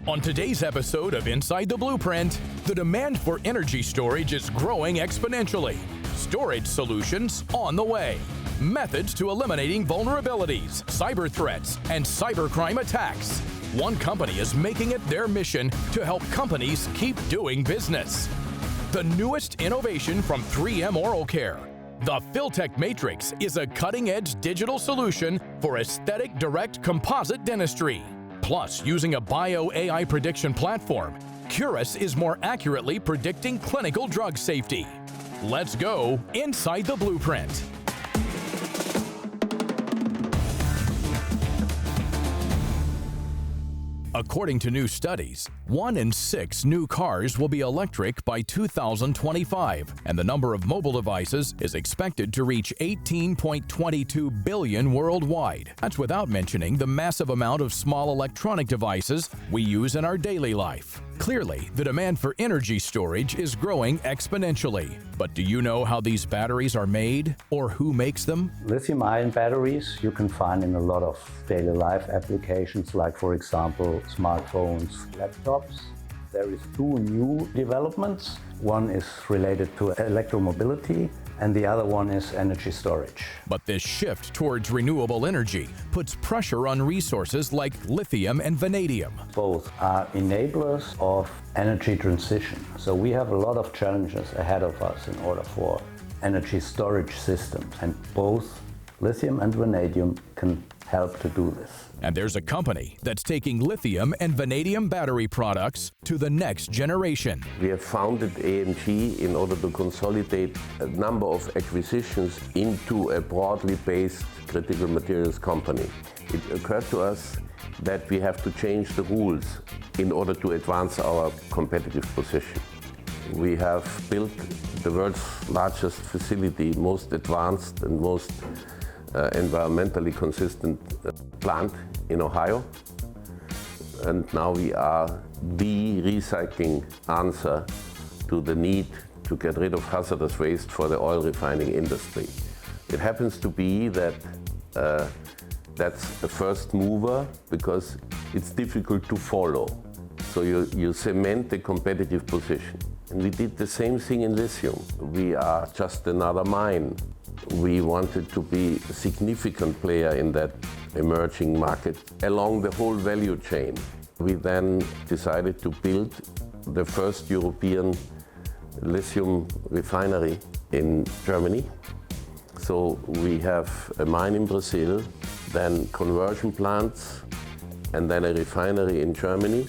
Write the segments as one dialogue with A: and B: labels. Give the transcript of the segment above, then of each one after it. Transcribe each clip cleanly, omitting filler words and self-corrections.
A: On today's episode of Inside the Blueprint, the demand for energy storage is growing exponentially. Storage solutions on the way. Methods to eliminating vulnerabilities, cyber threats, and cybercrime attacks. One company is making it their mission to help companies keep doing business. The newest innovation from 3M Oral Care. The Filtech Matrix is a cutting-edge digital solution for aesthetic direct composite dentistry. Plus, using a bio-AI prediction platform, Quris is more accurately predicting clinical drug safety. Let's go inside the blueprint. According to new studies, 1 in 6 new cars will be electric by 2025, and the number of mobile devices is expected to reach 18.22 billion worldwide. That's without mentioning the massive amount of small electronic devices we use in our daily life. Clearly, the demand for energy storage is growing exponentially. But do you know how these batteries are made or who makes them?
B: Lithium-ion batteries you can find in a lot of daily life applications, like, for example, smartphones, laptops. There is 2 new developments. One is related to electromobility, and the other one is energy storage.
A: But this shift towards renewable energy puts pressure on resources like lithium and vanadium.
B: Both are enablers of energy transition. So we have a lot of challenges ahead of us in order for energy storage systems, and both lithium and vanadium can help to do this.
A: And there's a company that's taking lithium and vanadium battery products to the next generation.
C: We have founded AMG in order to consolidate a number of acquisitions into a broadly based critical materials company. It occurred to us that we have to change the rules in order to advance our competitive position. We have built the world's largest facility, most advanced and most environmentally consistent plant in Ohio. And now we are the recycling answer to the need to get rid of hazardous waste for the oil refining industry. It happens to be that that's a first mover because it's difficult to follow. So you cement the competitive position. And we did the same thing in lithium. We are just another mine. We wanted to be a significant player in that emerging market along the whole value chain. We then decided to build the first European lithium refinery in Germany. So we have a mine in Brazil, then conversion plants, and then a refinery in Germany.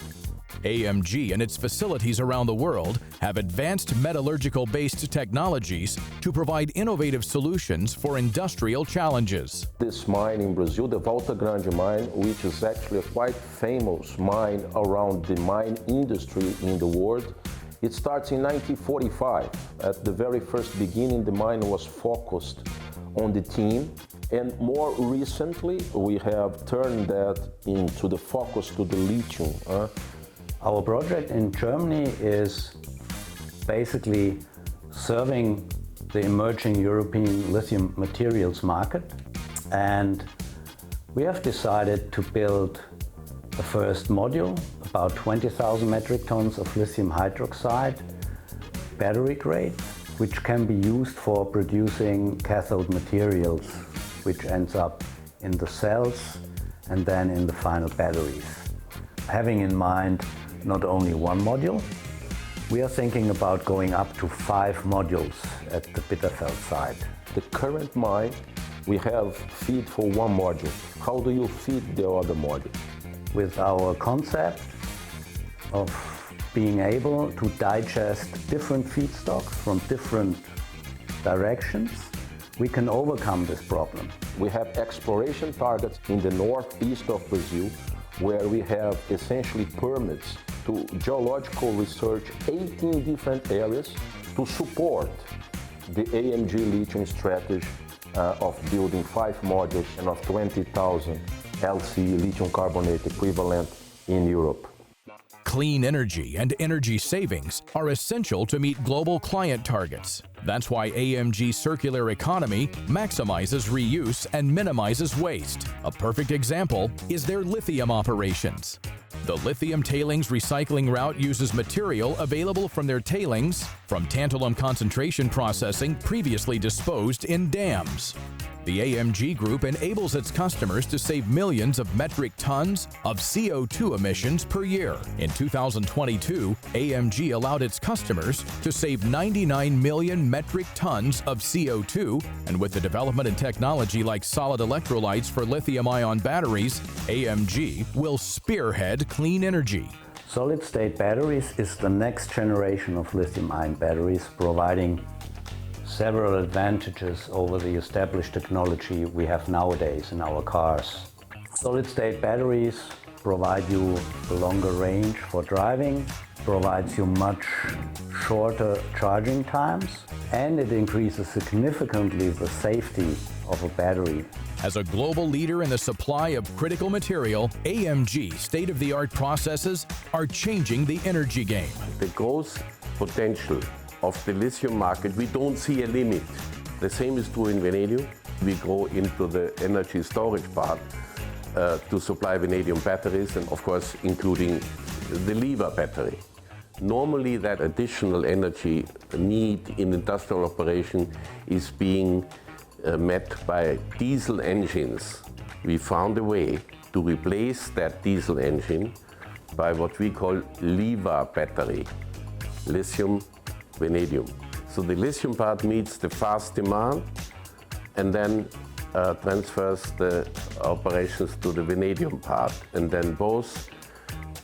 A: AMG and its facilities around the world have advanced metallurgical-based technologies to provide innovative solutions for industrial challenges.
D: This mine in Brazil, the Volta Grande mine, which is actually a quite famous mine around the mine industry in the world, it starts in 1945. At the very first beginning, the mine was focused on the tin, and more recently we have turned that into the focus to the lithium.
B: Our project in Germany is basically serving the emerging European lithium materials market, and we have decided to build the first module, about 20,000 metric tons of lithium hydroxide, battery grade, which can be used for producing cathode materials, which ends up in the cells and then in the final batteries. Having in mind not only one module, we are thinking about going up to 5 modules at the Bitterfeld site.
D: The current mine, we have feed for one module. How do you feed the other module?
B: With our concept of being able to digest different feedstocks from different directions, we can overcome this problem.
D: We have exploration targets in the northeast of Brazil, where we have essentially permits to geological research 18 different areas to support the AMG lithium strategy of building 5 modules and of 20,000 LC lithium carbonate equivalent in Europe.
A: Clean energy and energy savings are essential to meet global client targets. That's why AMG Circular Economy maximizes reuse and minimizes waste. A perfect example is their lithium operations. The lithium tailings recycling route uses material available from their tailings from tantalum concentration processing previously disposed in dams. The AMG Group enables its customers to save millions of metric tons of CO2 emissions per year. In 2022, AMG allowed its customers to save 99 million metric tons of CO2, and with the development in technology like solid electrolytes for lithium-ion batteries, AMG will spearhead clean energy.
B: Solid-state batteries is the next generation of lithium-ion batteries, providing several advantages over the established technology we have nowadays in our cars. Solid-state batteries provide you a longer range for driving, provides you much shorter charging times, and it increases significantly the safety of a battery.
A: As a global leader in the supply of critical material, AMG state-of-the-art processes are changing the energy game.
C: The growth potential of the lithium market, we don't see a limit. The same is true in vanadium. We go into the energy storage part to supply vanadium batteries, and of course including the LIVA battery. Normally that additional energy need in industrial operation is being met by diesel engines. We found a way to replace that diesel engine by what we call LIVA battery, lithium vanadium. So the lithium part meets the fast demand and then transfers the operations to the vanadium part, and then both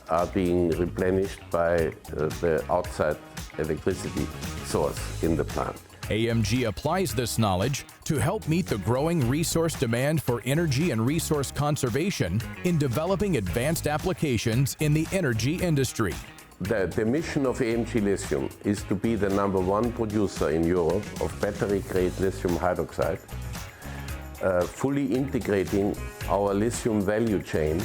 C: are being replenished by the outside electricity source in the plant.
A: AMG applies this knowledge to help meet the growing resource demand for energy and resource conservation in developing advanced applications in the energy industry.
C: The mission of AMG Lithium is to be the #1 producer in Europe of battery-grade lithium hydroxide, fully integrating our lithium value chain,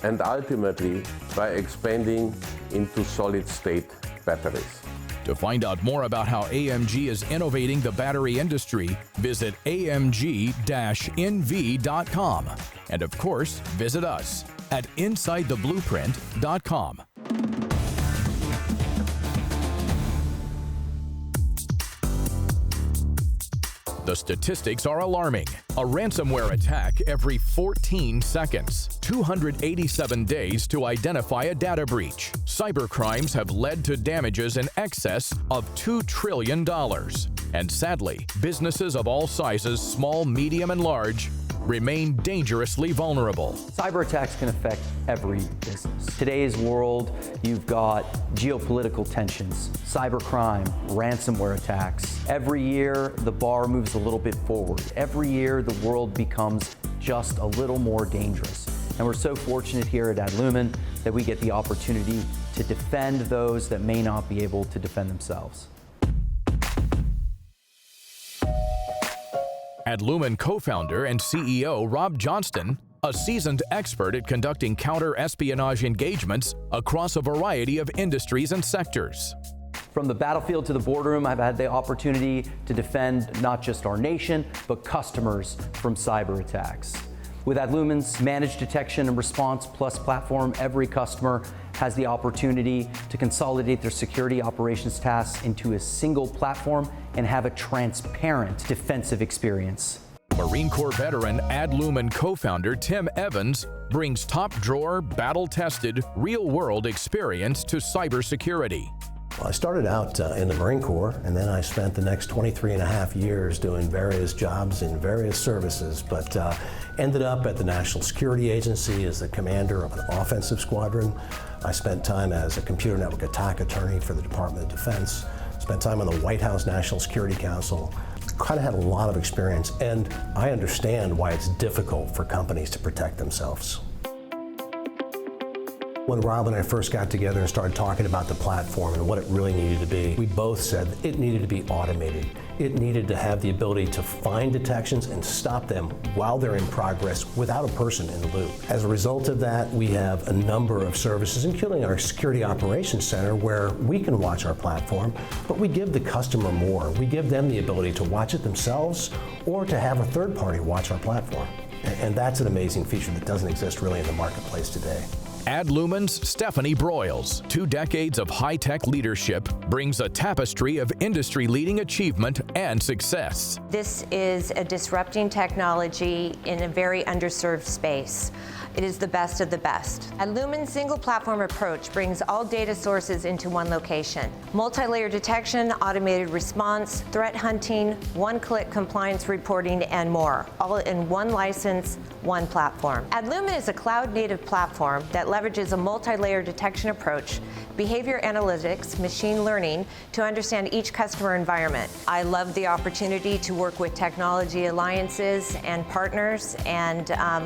C: and ultimately by expanding into solid-state batteries.
A: To find out more about how AMG is innovating the battery industry, visit amg-nv.com. And of course, visit us at insidetheblueprint.com. The statistics are alarming. A ransomware attack every 14 seconds. 287 days to identify a data breach. Cybercrimes have led to damages in excess of $2 trillion. And sadly, businesses of all sizes, small, medium, and large, remain dangerously vulnerable.
E: Cyber attacks can affect every business. Today's world, you've got geopolitical tensions, cybercrime, ransomware attacks. Every year, the bar moves a little bit forward. Every year, the world becomes just a little more dangerous. And we're so fortunate here at Adlumin that we get the opportunity to defend those that may not be able to defend themselves.
A: Adlumin co-founder and CEO Rob Johnston, a seasoned expert at conducting counter-espionage engagements across a variety of industries and sectors.
E: From the battlefield to the boardroom, I've had the opportunity to defend not just our nation, but customers from cyber attacks. With Adlumin's Managed Detection and Response Plus platform, every customer has the opportunity to consolidate their security operations tasks into a single platform and have a transparent defensive experience.
A: Marine Corps veteran Adlumin co-founder Tim Evans brings top-drawer, battle-tested, real-world experience to cybersecurity.
F: Well, I started out in the Marine Corps, and then I spent the next 23 and a half years doing various jobs in various services, but ended up at the National Security Agency as the commander of an offensive squadron. I spent time as a computer network attack attorney for the Department of Defense, spent time on the White House National Security Council. Kind of had a lot of experience, and I understand why it's difficult for companies to protect themselves. When Rob and I first got together and started talking about the platform and what it really needed to be, we both said that it needed to be automated. It needed to have the ability to find detections and stop them while they're in progress without a person in the loop. As a result of that, we have a number of services, including our Security Operations Center, where we can watch our platform, but we give the customer more. We give them the ability to watch it themselves or to have a third party watch our platform. And that's an amazing feature that doesn't exist really in the marketplace today.
A: AdLumen's Stephanie Broyles, 2 decades of high-tech leadership, brings a tapestry of industry-leading achievement and success.
G: This is a disrupting technology in a very underserved space. It is the best of the best. AdLumen's single platform approach brings all data sources into one location. Multi-layer detection, automated response, threat hunting, one-click compliance reporting, and more, all in one license, one platform. AdLumen is a cloud-native platform that leverages a multi-layer detection approach, behavior analytics, machine learning to understand each customer environment. I love the opportunity to work with technology alliances and partners and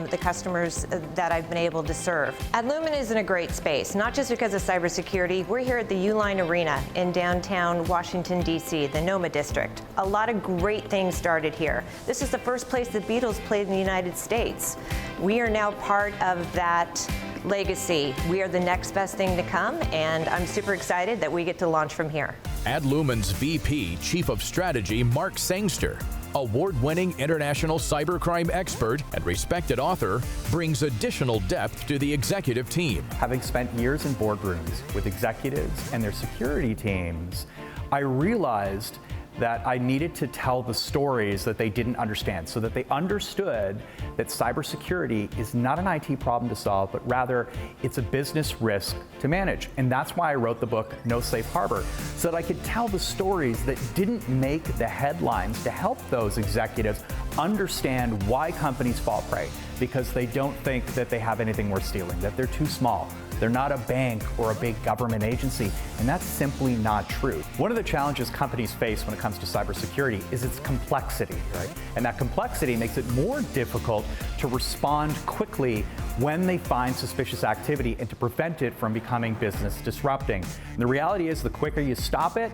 G: the customers that I've been able to serve. AdLumen is in a great space, not just because of cybersecurity. We're here at the Uline Arena in downtown Washington, D.C., the NOMA district. A lot of great things started here. This is the first place the Beatles played in the United States. We are now part of that legacy. We are the next best thing to come, and I'm super excited that we get to launch from here.
A: AdLumen's VP Chief of Strategy, Mark Sangster, award-winning international cybercrime expert and respected author, brings additional depth to the executive team.
H: Having spent years in boardrooms with executives and their security teams, I realized that I needed to tell the stories that they didn't understand, so that they understood that cybersecurity is not an IT problem to solve, but rather it's a business risk to manage. And that's why I wrote the book, No Safe Harbor, so that I could tell the stories that didn't make the headlines to help those executives understand why companies fall prey, because they don't think that they have anything worth stealing, that they're too small. They're not a bank or a big government agency, and that's simply not true. One of the challenges companies face when it comes to cybersecurity is its complexity, right? And that complexity makes it more difficult to respond quickly when they find suspicious activity and to prevent it from becoming business disrupting. And the reality is, the quicker you stop it,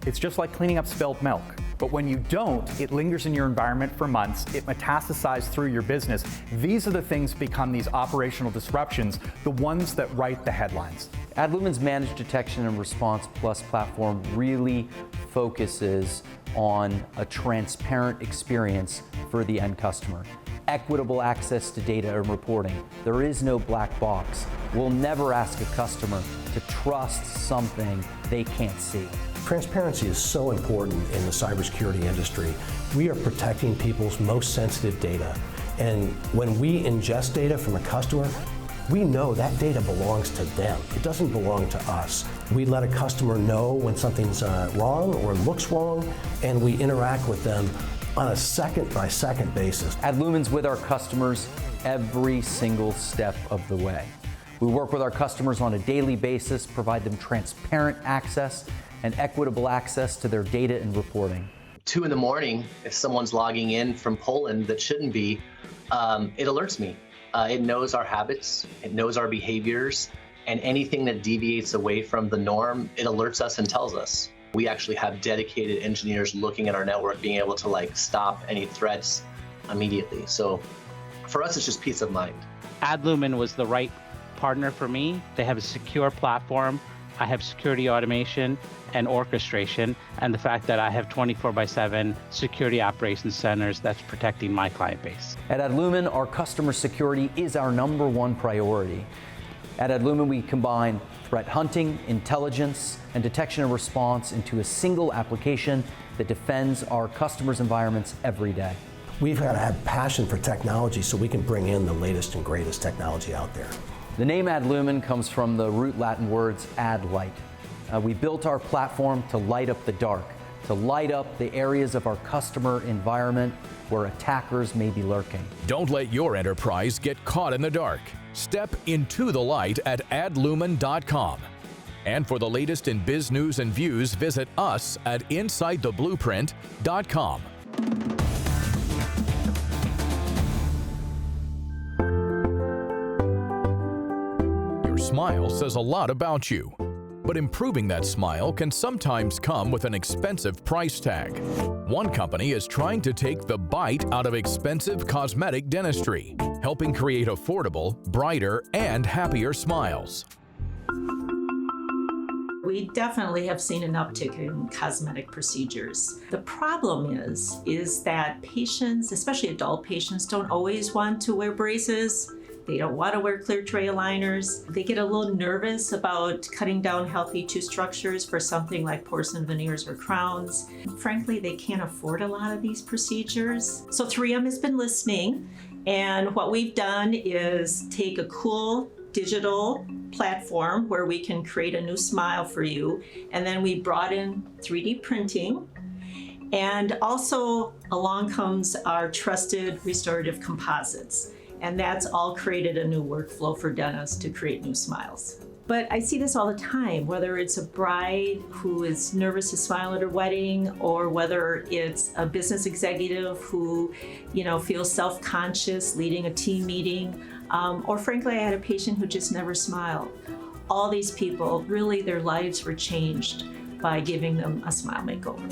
H: it's just like cleaning up spilled milk. But when you don't, it lingers in your environment for months, it metastasizes through your business. These are the things become these operational disruptions, the ones that write the headlines.
E: AdLumen's Managed Detection and Response Plus platform really focuses on a transparent experience for the end customer. Equitable access to data and reporting. There is no black box. We'll never ask a customer to trust something they can't see.
F: Transparency is so important in the cybersecurity industry. We are protecting people's most sensitive data. And when we ingest data from a customer, we know that data belongs to them. It doesn't belong to us. We let a customer know when something's wrong or looks wrong, and we interact with them on a second-by-second basis.
E: AdLumen's with our customers every single step of the way. We work with our customers on a daily basis, provide them transparent access and equitable access to their data and reporting.
I: 2 in the morning, if someone's logging in from Poland that shouldn't be, it alerts me. It knows our habits, it knows our behaviors, and anything that deviates away from the norm, it alerts us and tells us. We actually have dedicated engineers looking at our network, being able to stop any threats immediately. So for us, it's just peace of mind.
J: AdLumen was the right partner for me. They have a secure platform. I have security automation and orchestration, and the fact that I have 24/7 security operations centers that's protecting my client base.
E: At AdLumen, our customer security is our #1 priority. At AdLumen, we combine threat hunting, intelligence, and detection and response into a single application that defends our customers' environments every day.
F: We've got to have passion for technology so we can bring in the latest and greatest technology out there.
E: The name AdLumen comes from the root Latin words add light. We built our platform to light up the dark, to light up the areas of our customer environment where attackers may be lurking.
A: Don't let your enterprise get caught in the dark. Step into the light at adlumen.com. And for the latest in biz news and views, visit us at insidetheblueprint.com. Your smile says a lot about you. But improving that smile can sometimes come with an expensive price tag. One company is trying to take the bite out of expensive cosmetic dentistry, helping create affordable, brighter, and happier smiles.
K: We definitely have seen an uptick in cosmetic procedures. The problem is that patients, especially adult patients, don't always want to wear braces. They don't want to wear clear tray aligners. They get a little nervous about cutting down healthy tooth structures for something like porcelain veneers or crowns. Frankly, they can't afford a lot of these procedures. So 3M has been listening, and what we've done is take a cool digital platform where we can create a new smile for you, and then we brought in 3D printing. And also along comes our trusted restorative composites. And that's all created a new workflow for dentists to create new smiles. But I see this all the time, whether it's a bride who is nervous to smile at her wedding, or whether it's a business executive who, feels self-conscious leading a team meeting, or frankly, I had a patient who just never smiled. All these people, really their lives were changed by giving them a smile makeover.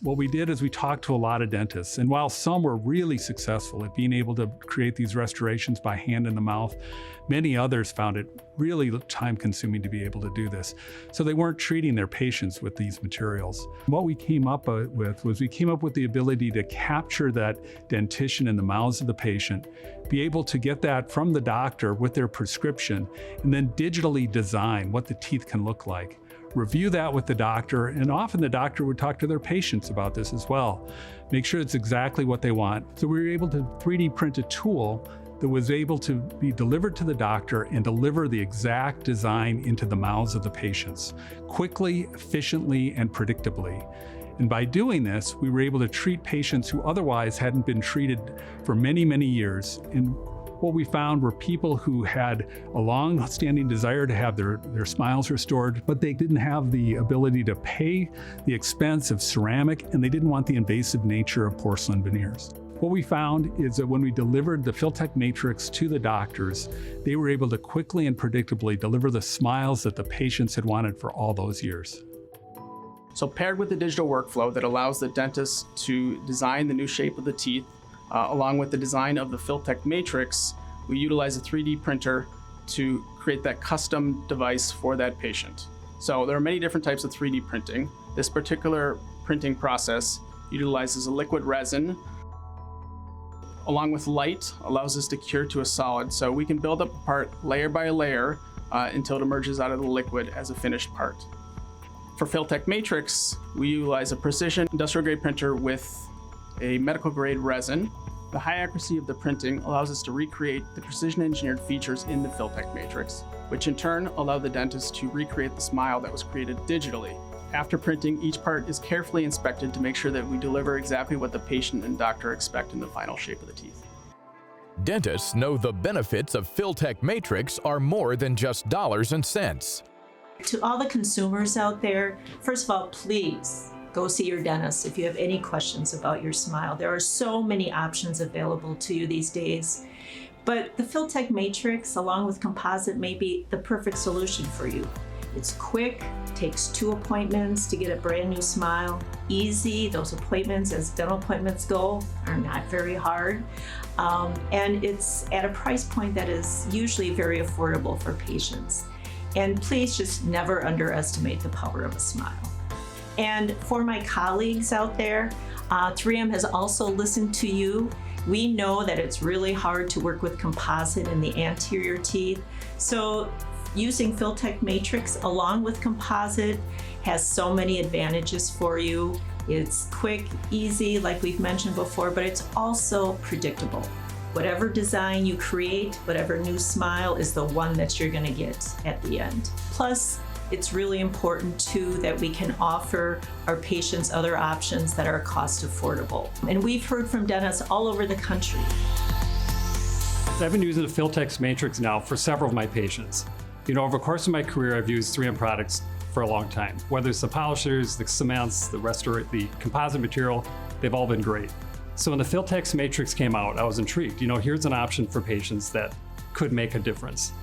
L: What we did is we talked to a lot of dentists, and while some were really successful at being able to create these restorations by hand in the mouth, many others found it really time-consuming to be able to do this. So they weren't treating their patients with these materials. What we came up with was the ability to capture that dentition in the mouths of the patient, be able to get that from the doctor with their prescription, and then digitally design what the teeth can look like. Review that with the doctor, and often the doctor would talk to their patients about this as well. Make sure it's exactly what they want. So we were able to 3D print a tool that was able to be delivered to the doctor and deliver the exact design into the mouths of the patients, quickly, efficiently, and predictably. And by doing this, we were able to treat patients who otherwise hadn't been treated for many, many years. And what we found were people who had a long-standing desire to have their smiles restored, but they didn't have the ability to pay the expense of ceramic, and they didn't want the invasive nature of porcelain veneers. What we found is that when we delivered the Filtek Matrix to the doctors, they were able to quickly and predictably deliver the smiles that the patients had wanted for all those years.
M: So paired with the digital workflow that allows the dentist to design the new shape of the teeth, along with the design of the Filtek Matrix, we utilize a 3D printer to create that custom device for that patient. So there are many different types of 3D printing. This particular printing process utilizes a liquid resin, along with light, allows us to cure to a solid. So we can build up a part layer by layer until it emerges out of the liquid as a finished part. For Filtek Matrix, we utilize a precision industrial grade printer with a medical grade resin. The high accuracy of the printing allows us to recreate the precision engineered features in the Filtek Matrix, which in turn allow the dentist to recreate the smile that was created digitally. After printing, each part is carefully inspected to make sure that we deliver exactly what the patient and doctor expect in the final shape of the teeth.
A: Dentists know the benefits of Filtek Matrix are more than just dollars and cents.
K: To all the consumers out there, first of all, please go see your dentist if you have any questions about your smile. There are so many options available to you these days. But the Filtek Matrix, along with composite, may be the perfect solution for you. It's quick, takes 2 appointments to get a brand new smile. Easy, those appointments, as dental appointments go, are not very hard. And it's at a price point that is usually very affordable for patients. And please just never underestimate the power of a smile. And for my colleagues out there, 3M has also listened to you. We know that it's really hard to work with composite in the anterior teeth. So using Filtek Matrix along with composite has so many advantages for you. It's quick, easy, like we've mentioned before, but it's also predictable. Whatever design you create, whatever new smile is the one that you're gonna get at the end. Plus, it's really important too that we can offer our patients other options that are cost affordable. And we've heard from dentists all over the country.
N: I've been using the Filtek Matrix now for several of my patients. Over the course of my career, I've used 3M products for a long time. Whether it's the polishers, the cements, the composite material, they've all been great. So when the Filtek Matrix came out, I was intrigued. Here's an option for patients that could make a difference.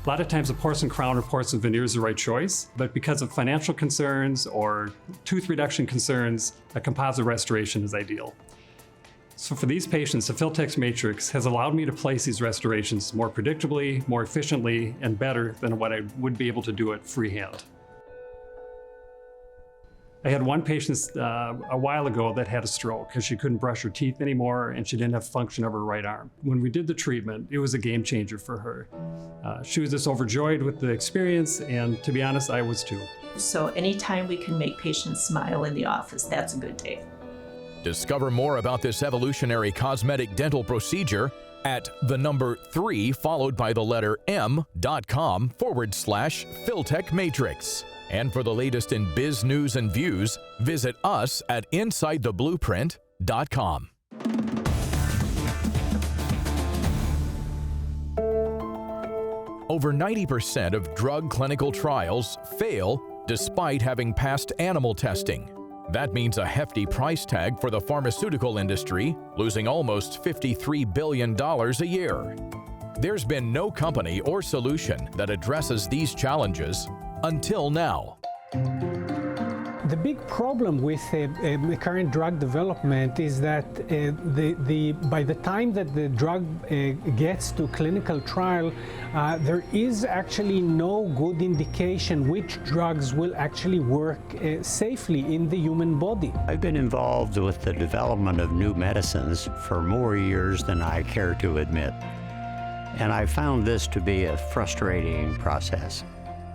N: A lot of times a porcelain crown or porcelain veneer is the right choice, but because of financial concerns or tooth reduction concerns, a composite restoration is ideal. So for these patients, the Filtek Matrix has allowed me to place these restorations more predictably, more efficiently, and better than what I would be able to do it freehand. I had one patient a while ago that had a stroke because she couldn't brush her teeth anymore and she didn't have function of her right arm. When we did the treatment, it was a game changer for her. She was just overjoyed with the experience, and to be honest, I was too.
K: So anytime we can make patients smile in the office, that's a good day.
A: Discover more about this evolutionary cosmetic dental procedure at the number 3 followed by the letter m.com/Filtech Matrix. And for the latest in biz news and views, visit us at InsideTheBlueprint.com. Over 90% of drug clinical trials fail despite having passed animal testing. That means a hefty price tag for the pharmaceutical industry, losing almost $53 billion a year. There's been no company or solution that addresses these challenges until now.
O: The big problem with current drug development is that by the time that the drug gets to clinical trial, there is actually no good indication which drugs will actually work safely in the human body.
P: I've been involved with the development of new medicines for more years than I care to admit. And I found this to be a frustrating process.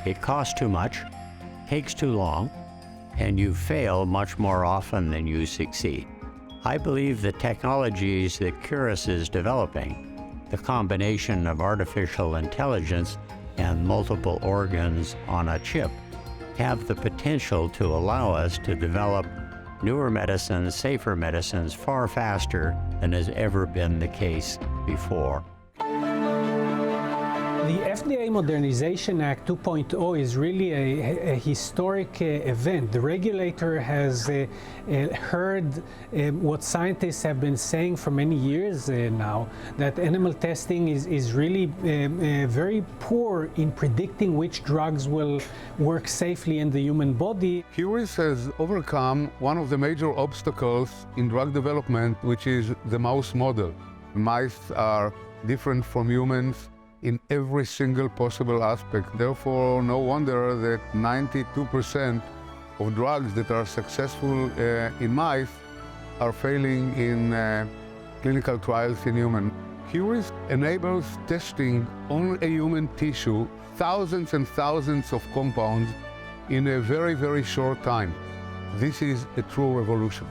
P: It costs too much, takes too long, and you fail much more often than you succeed. I believe the technologies that Quris is developing, the combination of artificial intelligence and multiple organs on a chip, have the potential to allow us to develop newer medicines, safer medicines far faster than has ever been the case before.
O: The FDA Modernization Act 2.0 is really a historic event. The regulator has heard what scientists have been saying for many years now, that animal testing is really very poor in predicting which drugs will work safely in the human body.
Q: Quris has overcome one of the major obstacles in drug development, which is the mouse model. Mice are different from humans in every single possible aspect. Therefore, no wonder that 92% of drugs that are successful in mice are failing in clinical trials in humans. Quris enables testing on a human tissue thousands and thousands of compounds in a very, very short time. This is a true revolution.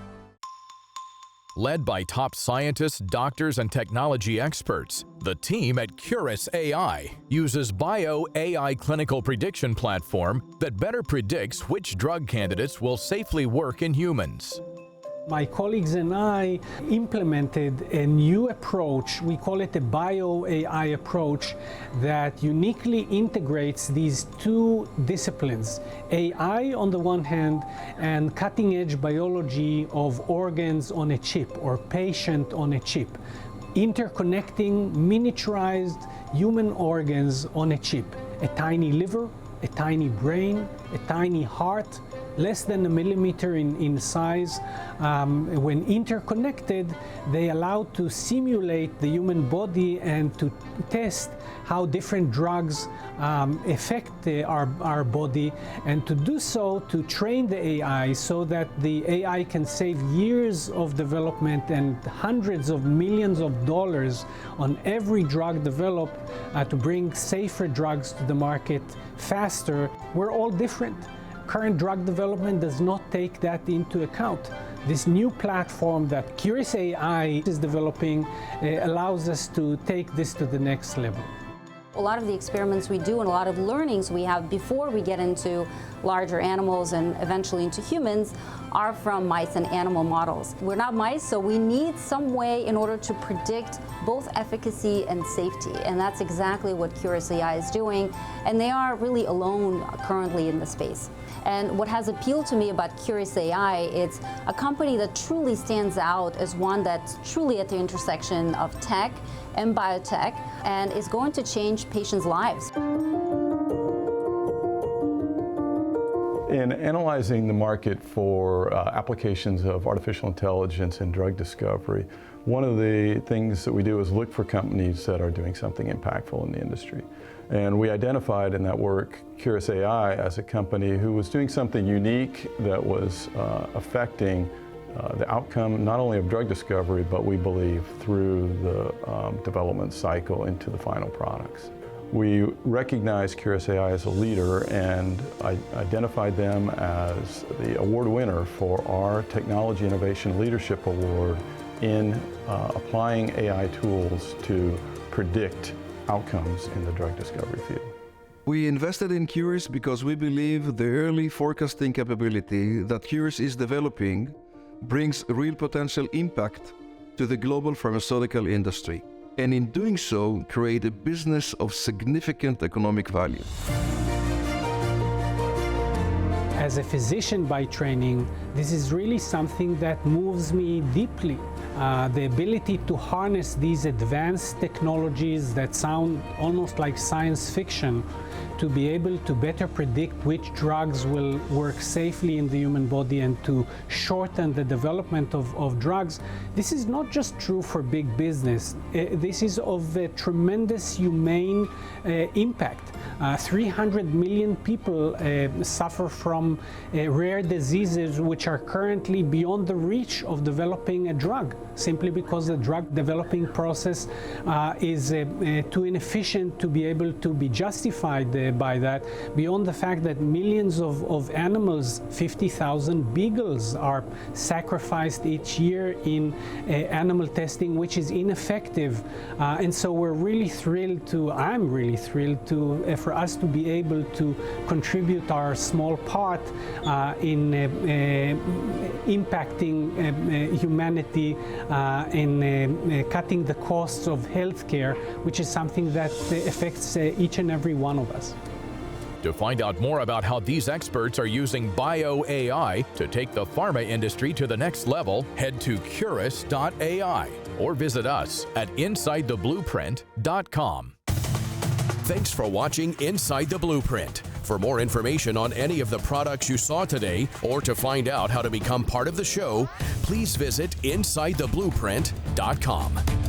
A: Led by top scientists, doctors, and technology experts, the team at Quris AI uses Bio-AI clinical prediction platform that better predicts which drug candidates will safely work in humans.
O: My colleagues and I implemented a new approach. We call it a Bio-AI approach that uniquely integrates these two disciplines, AI on the one hand and cutting-edge biology of organs on a chip or patient on a chip, interconnecting miniaturized human organs on a chip, a tiny liver, a tiny brain, a tiny heart, less than a millimeter in size. When interconnected, they allow to simulate the human body and to test how different drugs affect our body, and to do so to train the AI so that the AI can save years of development and hundreds of millions of dollars on every drug developed to bring safer drugs to the market faster. We're all different. Current drug development does not take that into account. This new platform that Quris AI is developing allows us to take this to the next level.
R: A lot of the experiments we do and a lot of learnings we have before we get into larger animals and eventually into humans are from mice and animal models. We're not mice, so we need some way in order to predict both efficacy and safety, and that's exactly what Quris AI is doing, and they are really alone currently in the space. And what has appealed to me about Quris AI, it's a company that truly stands out as one that's truly at the intersection of tech and biotech and is going to change patients' lives.
S: In analyzing the market for applications of artificial intelligence in drug discovery, one of the things that we do is look for companies that are doing something impactful in the industry. And we identified in that work Quris AI as a company who was doing something unique that was affecting the outcome not only of drug discovery, but we believe through the development cycle into the final products. We recognized Quris AI as a leader and identified them as the award winner for our Technology Innovation Leadership Award in applying AI tools to predict outcomes in the drug discovery field.
T: We invested in Quris because we believe the early forecasting capability that Quris is developing brings real potential impact to the global pharmaceutical industry, and in doing so, create a business of significant economic value.
O: As a physician by training, this is really something that moves me deeply. The ability to harness these advanced technologies that sound almost like science fiction, to be able to better predict which drugs will work safely in the human body and to shorten the development of drugs. This is not just true for big business. This is of a tremendous humane impact. 300 million people suffer from rare diseases which are currently beyond the reach of developing a drug, simply because the drug developing process is too inefficient to be able to be justified by that, beyond the fact that millions of animals, 50,000 beagles, are sacrificed each year in animal testing, which is ineffective. And so we're really thrilled to, I'm really thrilled to, for us to be able to contribute our small part in impacting humanity in cutting the costs of healthcare, which is something that affects each and every one of us.
A: To find out more about how these experts are using bio-AI to take the pharma industry to the next level, head to Quris.ai or visit us at InsideTheBlueprint.com. Thanks for watching Inside the Blueprint. For more information on any of the products you saw today, or to find out how to become part of the show, please visit InsideTheBlueprint.com.